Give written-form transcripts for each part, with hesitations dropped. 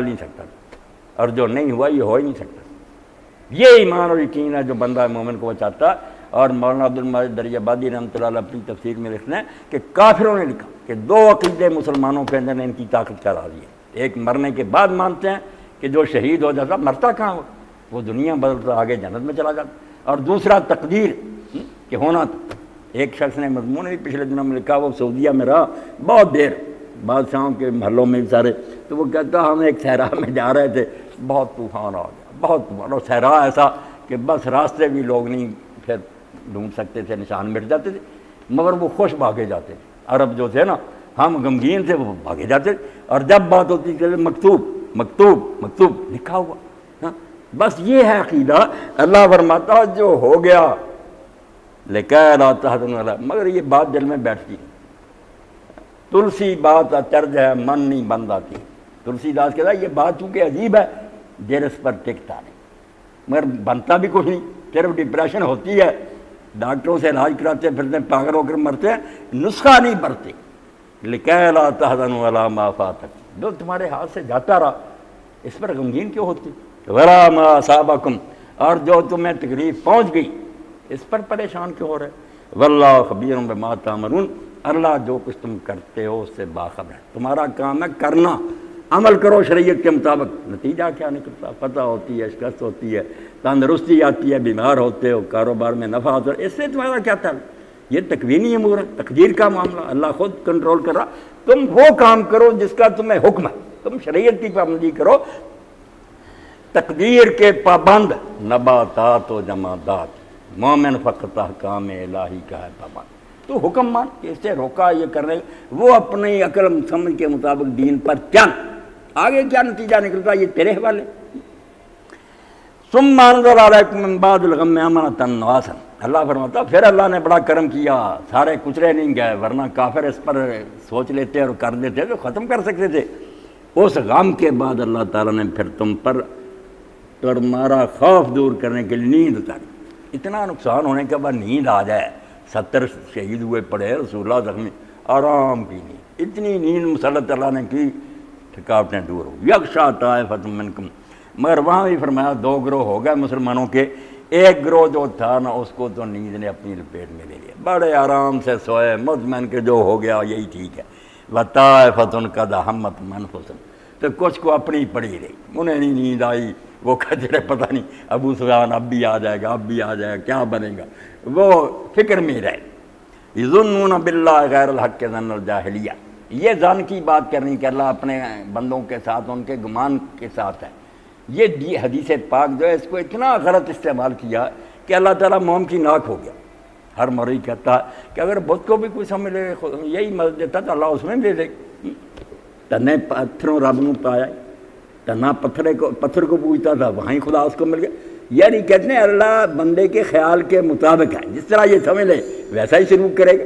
نہیں سکتا، اور جو نہیں ہوا یہ ہو ہی نہیں سکتا۔ یہ ایمان اور یقین ہے جو بندہ مومن کو بچاتا۔ اور مولانا عبدالمجید دریابادی رحمۃ اللہ علیہ اپنی تفسیر میں لکھتے ہیں کہ کافروں نے لکھا کہ دو عقیدے مسلمانوں کے اندر ان کی طاقت کا راضی ہے۔ ایک مرنے کے بعد مانتے ہیں کہ جو شہید ہو جاتا مرتا کہاں ہو، وہ دنیا بدلتا آگے جنت میں چلا جاتا، اور دوسرا تقدیر کہ ہونا تھا۔ ایک شخص نے مضمون بھی پچھلے دنوں میں لکھا، وہ سعودیہ میں رہا بہت دیر، بادشاہوں کے محلوں میں سارے، تو وہ کہتا ہم ایک صحرا میں جا رہے تھے، بہت طوفان آ گیا، بہت طوفان، اور صحرا ایسا کہ بس راستے بھی لوگ نہیں پھر ڈھونڈ سکتے تھے، نشان مٹ جاتے تھے، مگر وہ خوش بھاگے جاتے تھے۔ عرب جو تھے نا، ہم غمگین تھے، وہ بھاگے جاتے تھے، اور جب بات ہوتی تھی مکتوب مکتوب مکتوب لکھا ہوا، ہاں بس یہ ہے عقیدہ۔ اللہ فرماتا جو ہو گیا لیکن لا تحزنوا علیہ، مگر یہ بات دل میں بیٹھتی نہیں۔ تلسی بات چرج ہے، من نہیں بند آتی۔ تلسی داس کہتا ہے یہ بات چونکہ عجیب ہے، دل اس پر ٹکتا نہیں، مگر بنتا بھی کچھ نہیں، صرف ڈپریشن ہوتی ہے، ڈاکٹروں سے علاج کراتے پھرتے ہیں، پاگل ہو کر مرتے ہیں، نسخہ نہیں برتے۔ لِكَيْ لَا تَحْزَنُوا عَلَىٰ مَا فَاتَكُمْ، جو تمہارے ہاتھ سے جاتا رہا اس پر غمگین کیوں ہوتی؟ وَلَا مَا أَصَابَكُمْ، اور جو تمہیں تکلیف پہنچ گئی اس پر پریشان کیوں ہو رہے؟ وَاللَّهُ خَبِيرٌ بِمَا تَعْمَلُونَ، اللہ جو کچھ تم کرتے ہو اس سے باخبر ہے۔ تمہارا کام ہے کرنا، عمل کرو شریعت کے مطابق، نتیجہ کیا نکلتا فتح ہوتی ہے، شکست ہوتی ہے، تندرستی آتی ہے، بیمار ہوتے ہو، کاروبار میں نفع ہوتا ہے، اس سے تمہارا کیا تعلق؟ یہ تکوینی امور ہے، تقدیر کا معاملہ، اللہ خود کنٹرول کر رہا۔ تم وہ کام کرو جس کا تمہیں حکم ہے، تم شریعت کی پابندی کرو، تقدیر کے پابند نباتات و جمادات، مومن فقط احکام الہی کا ہے پابند۔ تو حکم مان کہ اس سے روکا یہ کرنے، وہ اپنی عقل سمجھ کے مطابق دین پر چل، آگے کیا نتیجہ نکلتا یہ تیرے حوالے۔ ثم انزل علیکم من بعد الغم امنۃ نعاسا، اللہ فرماتا پھر اللہ نے بڑا کرم کیا، سارے کچرے نہیں گئے، ورنہ کافر اس پر سوچ لیتے اور کر دیتے تو ختم کر سکتے تھے۔ اس غم کے بعد اللہ تعالیٰ نے پھر تم پر تمہارا خوف دور کرنے کے لیے نیند اتاری۔ اتنا نقصان ہونے کے بعد نیند آ جائے، 70 شہید ہوئے پڑے، رسول اللہ زخمی، آرام کی نیند، اتنی نیند مسلط اللہ نے کی، تھکاوٹیں دور ہو۔ یغشیٰ طائفۃ منکم، مگر وہاں بھی فرمایا دو گروہ ہو گئے مسلمانوں کے، ایک گروہ جو تھا نا اس کو تو نیند نے اپنی لپیٹ میں لے لیا، بڑے آرام سے سوئے، مطمئن کہ جو ہو گیا یہی ٹھیک ہے۔ وطائفۃ قد اہمت انفسہم، تو کچھ کو اپنی پڑی رہی، انہیں نہیں نیند آئی، وہ کہتے رہے پتہ نہیں ابو سفیان اب بھی آ جائے گا، اب بھی آ جائے گا، کیا بنے گا، وہ فکر میں رہے۔ یظنون باللہ غیر الحق ظن الجاہلیہ، یہ ظن کی بات کرنی کہ اللہ اپنے بندوں کے ساتھ ان کے گمان کے ساتھ ہے، یہ حدیث پاک جو ہے اس کو اتنا غلط استعمال کیا کہ اللہ تعالیٰ موم کی ناک ہو گیا۔ ہر مرئی کہتا ہے کہ اگر بت کو بھی کوئی سمجھ لے یہی مدد دیتا تو اللہ اس میں دے دے، تنے پتھروں رب نے پایا، تنا پتھر کو پوچھتا تھا وہاں ہی خدا اس کو مل گیا۔ یعنی کہتے ہیں اللہ بندے کے خیال کے مطابق ہے، جس طرح یہ سمجھ لے ویسا ہی سلوک کرے گا۔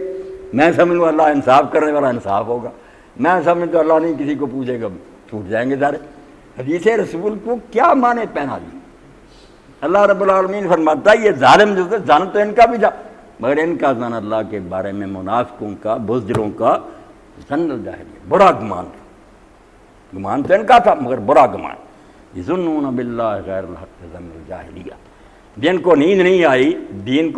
میں سمجھ لوں اللہ انصاف کرنے والا انصاف ہوگا، میں سمجھ تو اللہ نہیں کسی کو پوچھے گا، چھوٹ جائیں گے سارے۔ حدیث رسول کو کیا معنی پہنا دی؟ اللہ رب العالمین فرماتا ہے یہ ظالم جو تھے، ظن تو ان کا بھی تھا، مگر ان کا ظن اللہ کے بارے میں منافقوں کا، بزدلوں کا ظن الجاہلیہ، برا گمان تھا۔ گمان تو ان کا تھا مگر برا گمان۔ یظنون باللہ غیر الحق ظن الجاہلیہ، جن کو نیند نہیں آئی دین کو